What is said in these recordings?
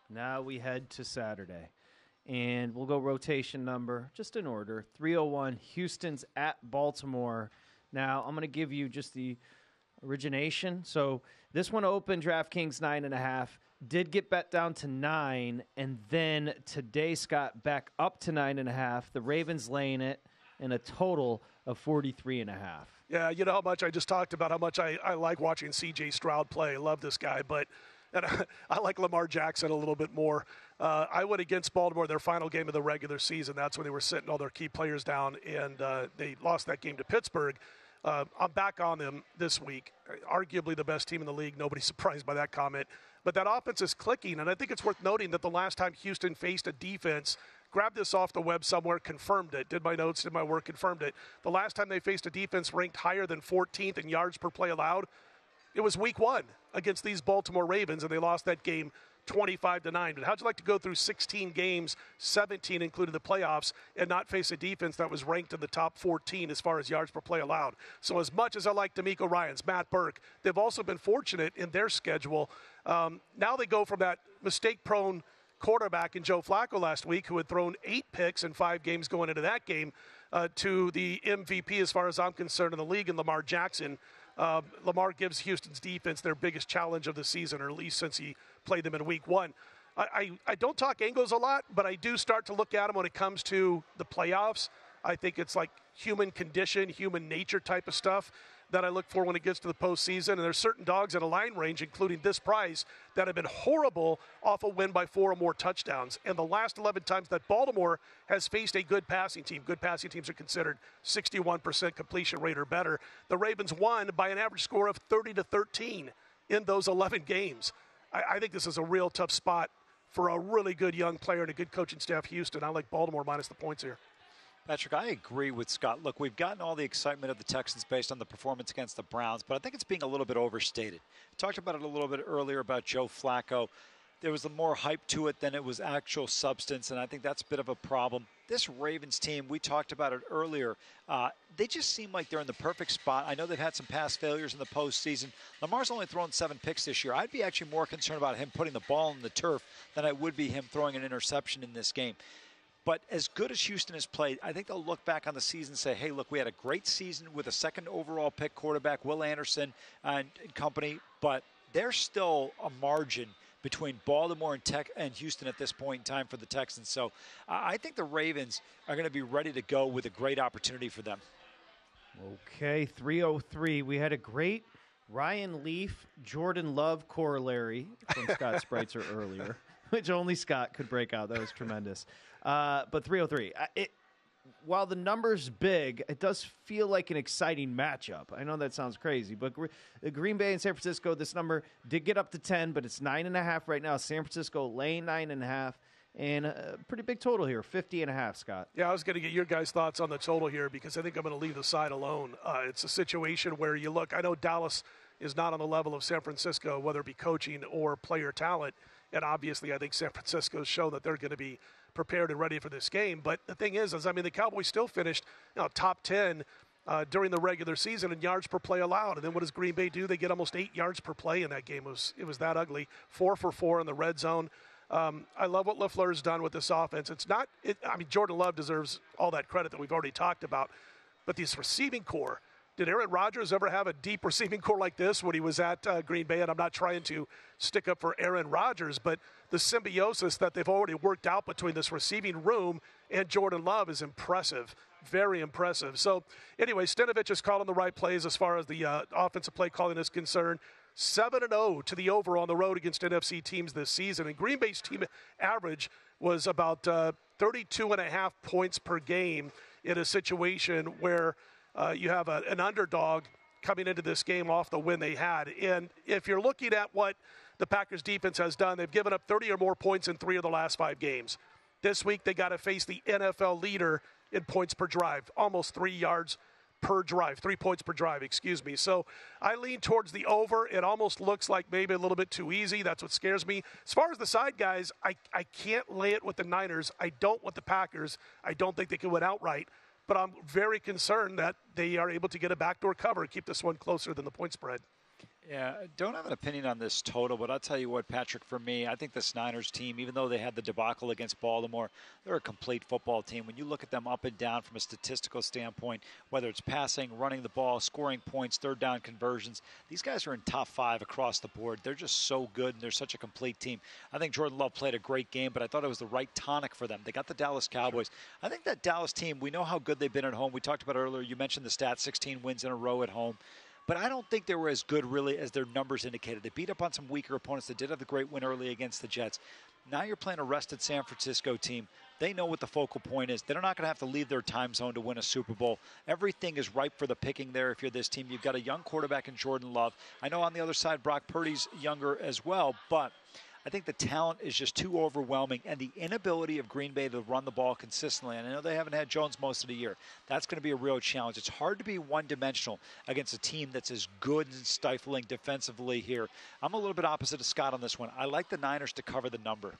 Now we head to Saturday. And we'll go rotation number, just in order. 301, Houston's at Baltimore. Now, I'm going to give you just the origination. So this one opened DraftKings 9.5, did get bet down to 9, and then today, Scott, back up to 9.5. The Ravens laying it in a total of 43.5. Yeah, you know how much I just talked about how much I like watching C.J. Stroud play. I love this guy, but I like Lamar Jackson a little bit more. I went against Baltimore their final game of the regular season. That's when they were sitting all their key players down, and they lost that game to Pittsburgh. I'm back on them this week. Arguably the best team in the league. Nobody's surprised by that comment. But that offense is clicking, and I think it's worth noting that the last time Houston faced a defense, grabbed this off the web somewhere, confirmed it, did my notes, did my work, confirmed it. The last time they faced a defense ranked higher than 14th in yards per play allowed, it was week 1 against these Baltimore Ravens, and they lost that game 25-9. But how'd you like to go through 16 games, 17 including the playoffs, and not face a defense that was ranked in the top 14 as far as yards per play allowed? So as much as I like DeMeco Ryans, Matt Burke, they've also been fortunate in their schedule. Now they go from that mistake-prone quarterback in Joe Flacco last week, who had thrown 8 picks in 5 games going into that game, to the MVP, as far as I'm concerned, in the league, and Lamar Jackson. Lamar gives Houston's defense their biggest challenge of the season, or at least since he played them in week 1. I don't talk angles a lot, but I do start to look at them when it comes to the playoffs. I think it's like human condition, human nature type of stuff that I look for when it gets to the postseason. And there's certain dogs at a line range, including this price, that have been horrible off a win by 4 or more touchdowns. And the last 11 times that Baltimore has faced a good passing team, good passing teams are considered 61% completion rate or better. The Ravens won by an average score of 30-13 in those 11 games. I think this is a real tough spot for a really good young player and a good coaching staff, Houston. I like Baltimore minus the points here. Patrick, I agree with Scott. Look, we've gotten all the excitement of the Texans based on the performance against the Browns, but I think it's being a little bit overstated. I talked about it a little bit earlier about Joe Flacco. There was more hype to it than it was actual substance, and I think that's a bit of a problem. This Ravens team, we talked about it earlier, they just seem like they're in the perfect spot. I know they've had some past failures in the postseason. Lamar's only thrown 7 picks this year. I'd be actually more concerned about him putting the ball on the turf than I would be him throwing an interception in this game. But as good as Houston has played, I think they'll look back on the season and say, hey, look, we had a great season with a second overall pick quarterback, Will Anderson and company, but there's still a margin between Baltimore and Houston at this point in time for the Texans. So I think the Ravens are going to be ready to go with a great opportunity for them. Okay, 303. We had a great Ryan Leaf, Jordan Love corollary from Scott Spreitzer earlier, which only Scott could break out. That was tremendous. But 303. While the number's big, it does feel like an exciting matchup. I know that sounds crazy, but Green Bay and San Francisco, this number did get up to 10, but it's 9.5 right now. San Francisco laying 9.5, and a pretty big total here, 50.5, Scott. Yeah, I was going to get your guys' thoughts on the total here because I think I'm going to leave the side alone. It's a situation where you look, I know Dallas is not on the level of San Francisco, whether it be coaching or player talent, and obviously I think San Francisco's shown that they're going to be prepared and ready for this game. But the thing is I mean, the Cowboys still finished top 10 during the regular season in yards per play allowed. And then what does Green Bay do? They get almost 8 yards per play in that game. It was that ugly. 4 for 4 in the red zone. I love what LaFleur's done with this offense. I mean, Jordan Love deserves all that credit that we've already talked about. But this receiving core, did Aaron Rodgers ever have a deep receiving core like this when he was at Green Bay? And I'm not trying to stick up for Aaron Rodgers, but the symbiosis that they've already worked out between this receiving room and Jordan Love is impressive, very impressive. So anyway, Stenavich is calling the right plays as far as the offensive play calling is concerned. 7-0 to the over on the road against NFC teams this season. And Green Bay's team average was about 32.5 points per game in a situation where you have an underdog coming into this game off the win they had. And if you're looking at what the Packers defense has done, they've given up 30 or more points in 3 of the last 5 games. This week they got to face the NFL leader in points per drive, almost 3 yards per drive, 3 points per drive, excuse me. So I lean towards the over. It almost looks like maybe a little bit too easy. That's what scares me. As far as the side guys, I can't lay it with the Niners. I don't with the Packers. I don't think they can win outright. But I'm very concerned that they are able to get a backdoor cover and keep this one closer than the point spread. Yeah, don't have an opinion on this total, but I'll tell you what, Patrick, for me, I think this Niners team, even though they had the debacle against Baltimore, they're a complete football team. When you look at them up and down from a statistical standpoint, whether it's passing, running the ball, scoring points, third down conversions, these guys are in top 5 across the board. They're just so good, and they're such a complete team. I think Jordan Love played a great game, but I thought it was the right tonic for them. They got the Dallas Cowboys. I think that Dallas team, we know how good they've been at home. We talked about it earlier. You mentioned the stats, 16 wins in a row at home. But I don't think they were as good, really, as their numbers indicated. They beat up on some weaker opponents. They did have the great win early against the Jets. Now you're playing a rested San Francisco team. They know what the focal point is. They're not going to have to leave their time zone to win a Super Bowl. Everything is ripe for the picking there if you're this team. You've got a young quarterback in Jordan Love. I know on the other side, Brock Purdy's younger as well, but I think the talent is just too overwhelming, and the inability of Green Bay to run the ball consistently. And I know they haven't had Jones most of the year. That's going to be a real challenge. It's hard to be one-dimensional against a team that's as good and stifling defensively here. I'm a little bit opposite of Scott on this one. I like the Niners to cover the number.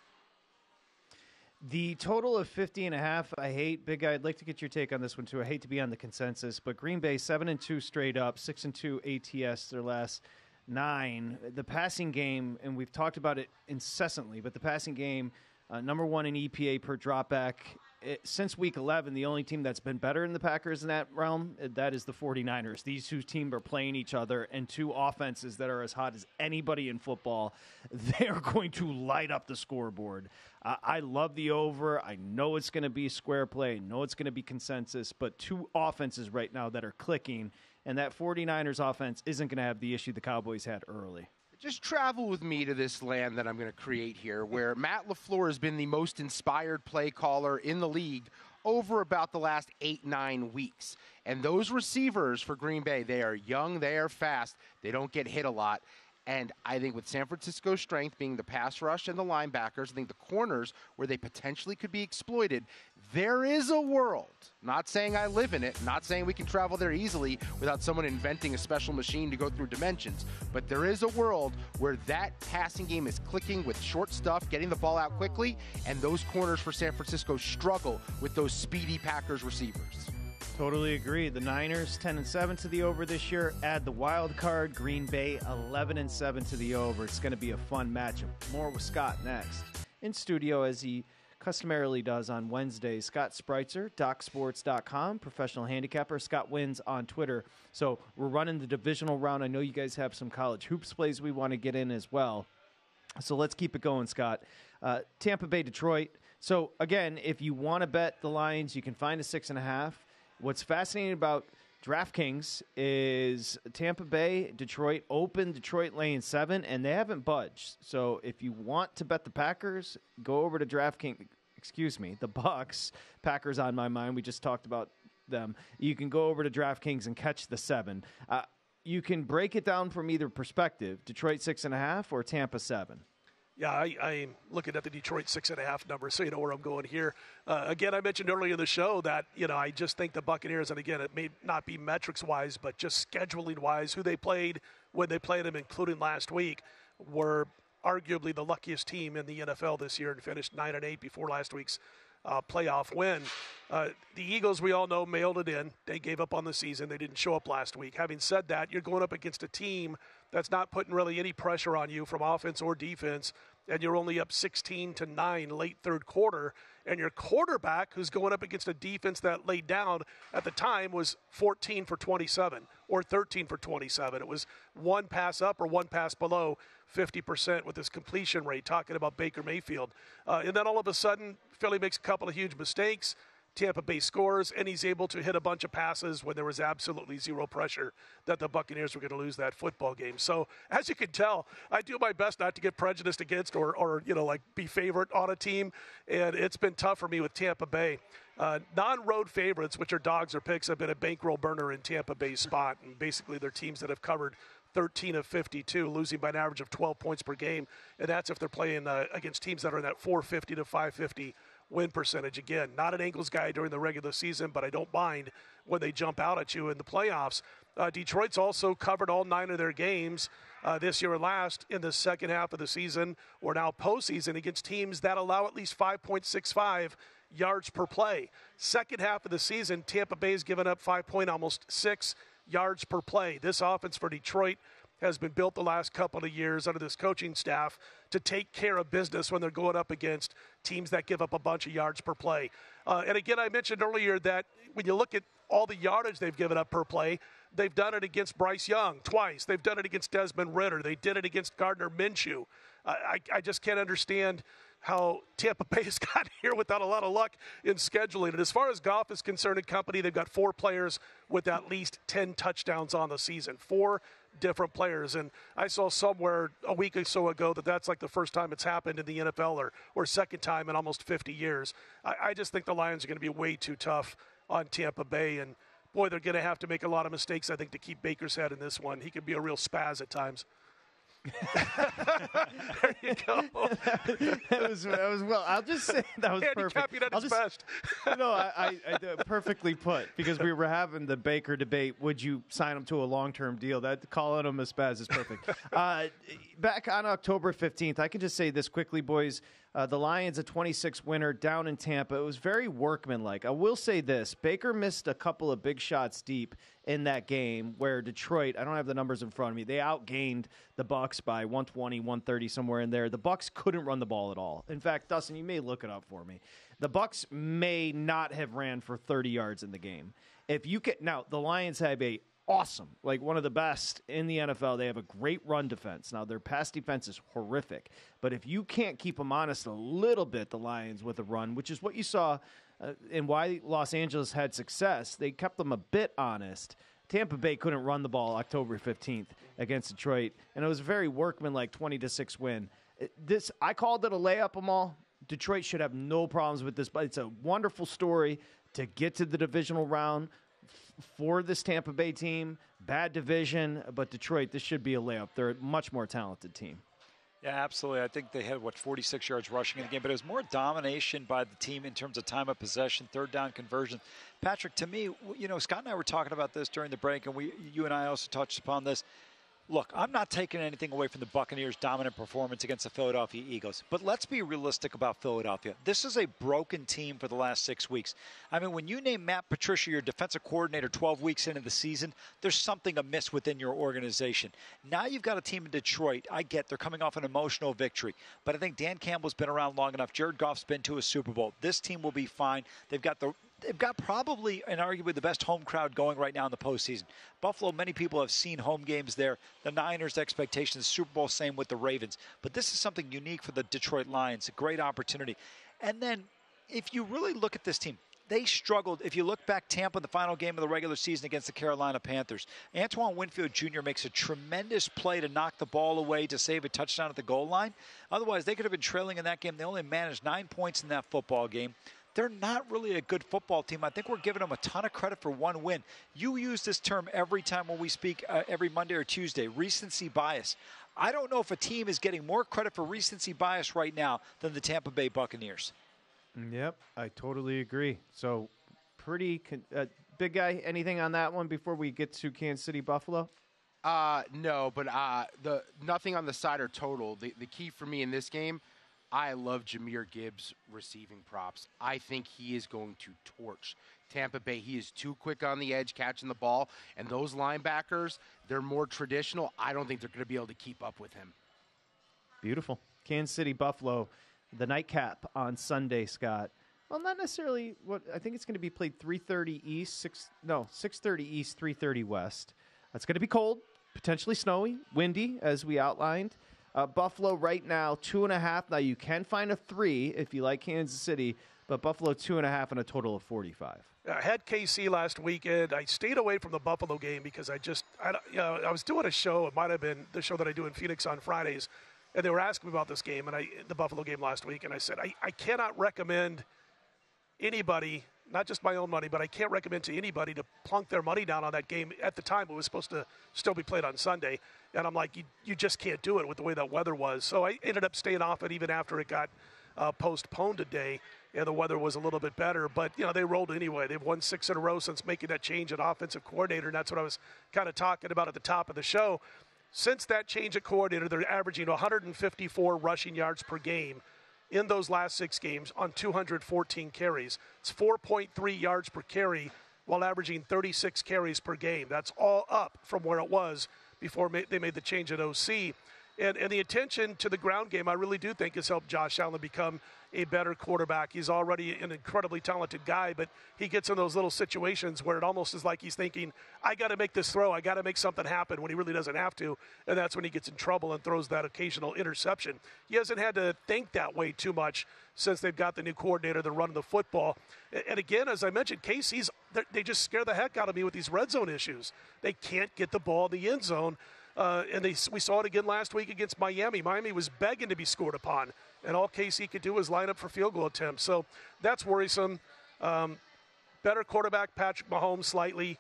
The total of 50.5, I hate. Big Guy, I'd like to get your take on this one, too. I hate to be on the consensus, but Green Bay 7-2 straight up, 6-2 ATS their last 9. The passing game, and we've talked about it incessantly, but the passing game, number 1 in EPA per dropback. Since week 11, the only team that's been better than the Packers in that realm, that is the 49ers. These two teams are playing each other, and two offenses that are as hot as anybody in football. They're going to light up the scoreboard. I love the over. I know it's going to be square play. I know it's going to be consensus, but two offenses right now that are clicking, and that 49ers offense isn't going to have the issue the Cowboys had early. Just travel with me to this land that I'm going to create here, where Matt LaFleur has been the most inspired play caller in the league over about the last 8-9 weeks. And those receivers for Green Bay, they are young, they are fast, they don't get hit a lot. And I think with San Francisco's strength being the pass rush and the linebackers, I think the corners where they potentially could be exploited, there is a world, not saying I live in it, not saying we can travel there easily without someone inventing a special machine to go through dimensions, but there is a world where that passing game is clicking with short stuff, getting the ball out quickly, and those corners for San Francisco struggle with those speedy Packers receivers. Totally agree. The Niners 10-7 to the over this year. Add the wild card. Green Bay 11-7 to the over. It's going to be a fun matchup. More with Scott next. In studio, as he customarily does on Wednesdays, Scott Spreitzer, DocSports.com, professional handicapper. Scott wins on Twitter. So we're running the divisional round. I know you guys have some college hoops plays we want to get in as well. So let's keep it going, Scott. Tampa Bay, Detroit. So again, if you want to bet the Lions, you can find a 6.5. What's fascinating about DraftKings is Tampa Bay, Detroit open, Detroit laying 7, and they haven't budged. So if you want to bet the Packers, go over to DraftKings. The Bucks. Packers on my mind. We just talked about them. You can go over to DraftKings and catch the 7. You can break it down from either perspective: Detroit 6.5 or Tampa 7. Yeah, I'm looking at the Detroit 6.5 number, so you know where I'm going here. Again, I mentioned earlier in the show that, I just think the Buccaneers, and again, it may not be metrics-wise, but just scheduling-wise, who they played, when they played them, including last week, were arguably the luckiest team in the NFL this year and finished 9-8 before last week's playoff win. The Eagles, we all know, mailed it in. They gave up on the season. They didn't show up last week. Having said that, you're going up against a team that's not putting really any pressure on you from offense or defense, and you're only up 16-9 late third quarter, and your quarterback, who's going up against a defense that laid down at the time, was 14 for 27 or 13 for 27. It was one pass up or one pass below 50% with his completion rate, talking about Baker Mayfield. And then all of a sudden, Philly makes a couple of huge mistakes. Tampa Bay scores, and he's able to hit a bunch of passes when there was absolutely zero pressure that the Buccaneers were going to lose that football game. So, as you can tell, I do my best not to get prejudiced against or be favorite on a team, and it's been tough for me with Tampa Bay. Non-road favorites, which are dogs or picks, have been a bankroll burner in Tampa Bay's spot, and basically they're teams that have covered 13 of 52, losing by an average of 12 points per game, and that's if they're playing against teams that are in that 450 to 550 win percentage. Again, not an Eagles guy during the regular season, but I don't mind when they jump out at you in the playoffs. Detroit's also covered all 9 of their games this year and last in the second half of the season or now postseason against teams that allow at least 5.65 yards per play. Second half of the season, Tampa Bay's given up almost 6 yards per play. This offense for Detroit has been built the last couple of years under this coaching staff to take care of business when they're going up against teams that give up a bunch of yards per play. And again, I mentioned earlier that when you look at all the yardage they've given up per play, they've done it against Bryce Young twice. They've done it against Desmond Ridder. They did it against Gardner Minshew. I just can't understand how Tampa Bay has gotten here without a lot of luck in scheduling. And as far as Goff is concerned and company, they've got 4 players with at least 10 touchdowns on the season. 4 different players. And I saw somewhere a week or so ago that that's like the first time it's happened in the NFL or second time in almost 50 years. I just think the Lions are going to be way too tough on Tampa Bay. And, boy, they're going to have to make a lot of mistakes, I think, to keep Baker's head in this one. He could be a real spaz at times. There you go. that was well. I'll just say that was perfect. At his best. No, I perfectly put, because we were having the Baker debate. Would you sign him to a long-term deal? That calling him a spaz is perfect. Back on October 15th, I can just say this quickly, boys. The Lions, a 26 winner down in Tampa. It was very workmanlike. I will say this. Baker missed a couple of big shots deep in that game where Detroit, I don't have the numbers in front of me, they outgained the Bucs by 120, 130, somewhere in there. The Bucs couldn't run the ball at all. In fact, Dustin, you may look it up for me. The Bucs may not have ran for 30 yards in the game. Now, the Lions have awesome, like one of the best in the NFL. They have a great run defense. Now, their pass defense is horrific. But if you can't keep them honest a little bit, the Lions, with a run, which is what you saw and why Los Angeles had success, they kept them a bit honest. Tampa Bay couldn't run the ball October 15th against Detroit, and it was a very workmanlike 20-6 win. I called it a layup, Amal. Detroit should have no problems with this, but it's a wonderful story to get to the divisional round for this Tampa Bay team. Bad division, but Detroit, this should be a layup. They're a much more talented team. Yeah, absolutely. I think they had, 46 yards rushing in the game, but it was more domination by the team in terms of time of possession, third down conversion. Patrick, to me, Scott and I were talking about this during the break, and you and I also touched upon this. Look, I'm not taking anything away from the Buccaneers' dominant performance against the Philadelphia Eagles, but let's be realistic about Philadelphia. This is a broken team for the last 6 weeks. I mean, when you name Matt Patricia your defensive coordinator 12 weeks into the season, there's something amiss within your organization. Now you've got a team in Detroit. I get they're coming off an emotional victory, but I think Dan Campbell's been around long enough. Jared Goff's been to a Super Bowl. This team will be fine. They've got probably and arguably the best home crowd going right now in the postseason. Buffalo, many people have seen home games there. The Niners' expectations, Super Bowl, same with the Ravens. But this is something unique for the Detroit Lions, a great opportunity. And then if you really look at this team, they struggled. If you look back, Tampa, the final game of the regular season against the Carolina Panthers, Antoine Winfield Jr. makes a tremendous play to knock the ball away to save a touchdown at the goal line. Otherwise, they could have been trailing in that game. They only managed 9 points in that football game. They're not really a good football team. I think we're giving them a ton of credit for one win. You use this term every time when we speak every Monday or Tuesday, recency bias. I don't know if a team is getting more credit for recency bias right now than the Tampa Bay Buccaneers. Yep, I totally agree. So pretty big guy, anything on that one before we get to Kansas City, Buffalo? No, but nothing on the side or total. The key for me in this game, I love Jahmyr Gibbs receiving props. I think he is going to torch Tampa Bay. He is too quick on the edge catching the ball, and those linebackers, they're more traditional. I don't think they're going to be able to keep up with him. Beautiful. Kansas City, Buffalo, the nightcap on Sunday, Scott. Well, not necessarily. I think it's going to be played 3:30 East, 6:30 East, 3:30 West. It's going to be cold, potentially snowy, windy, as we outlined. Buffalo right now, 2.5. Now, you can find a 3 if you like Kansas City, but Buffalo 2.5 and a total of 45. I had KC last weekend. I stayed away from the Buffalo game because I was doing a show. It might have been the show that I do in Phoenix on Fridays, and they were asking me about this game, the Buffalo game last week, and I said, I cannot recommend anybody, not just my own money, but I can't recommend to anybody to plunk their money down on that game. At the time, it was supposed to still be played on Sunday. And I'm like, you just can't do it with the way that weather was. So I ended up staying off it even after it got postponed today, and the weather was a little bit better. But, they rolled anyway. They've won 6 in a row since making that change at offensive coordinator, and that's what I was kind of talking about at the top of the show. Since that change at coordinator, they're averaging 154 rushing yards per game in those last 6 games on 214 carries. It's 4.3 yards per carry while averaging 36 carries per game. That's all up from where it was before they made the change at OC. And the attention to the ground game, I really do think, has helped Josh Allen become a better quarterback. He's already an incredibly talented guy, but he gets in those little situations where it almost is like he's thinking, I got to make this throw, I got to make something happen, when he really doesn't have to, and that's when he gets in trouble and throws that occasional interception. He hasn't had to think that way too much since they've got the new coordinator that running the football. And again, as I mentioned, KC's, they just scare the heck out of me with these red zone issues. They can't get the ball in the end zone. And we saw it again last week against Miami. Miami was begging to be scored upon, and all KC could do was line up for field goal attempts. So that's worrisome. Better quarterback, Patrick Mahomes, slightly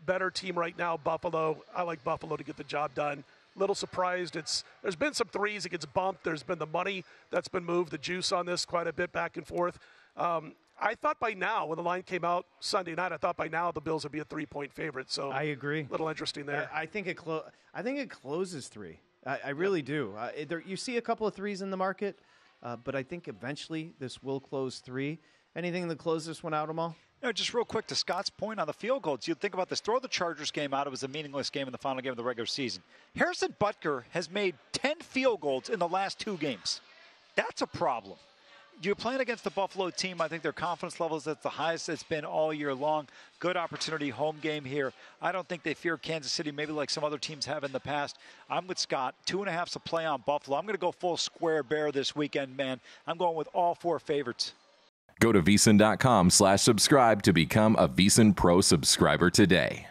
better team right now, Buffalo. I like Buffalo to get the job done. Little surprised. There's been some threes. It gets bumped. There's been the money that's been moved, the juice on this quite a bit back and forth. I thought by now, when the line came out Sunday night, I thought by now the Bills would be a 3-point favorite. So I agree. A little interesting there. I think it closes 3. I really do. You see a couple of threes in the market, but I think eventually this will close 3. Anything that closes this one out, Amal? No, just real quick to Scott's point on the field goals. You think about this. Throw the Chargers game out. It was a meaningless game in the final game of the regular season. Harrison Butker has made 10 field goals in the last 2 games. That's a problem. You're playing against the Buffalo team. I think their confidence level is at the highest it's been all year long. Good opportunity, home game here. I don't think they fear Kansas City, maybe like some other teams have in the past. I'm with Scott. 2.5's a play on Buffalo. I'm going to go full square bear this weekend, man. I'm going with all 4 favorites. Go to VSiN.com/subscribe to become a VSiN Pro subscriber today.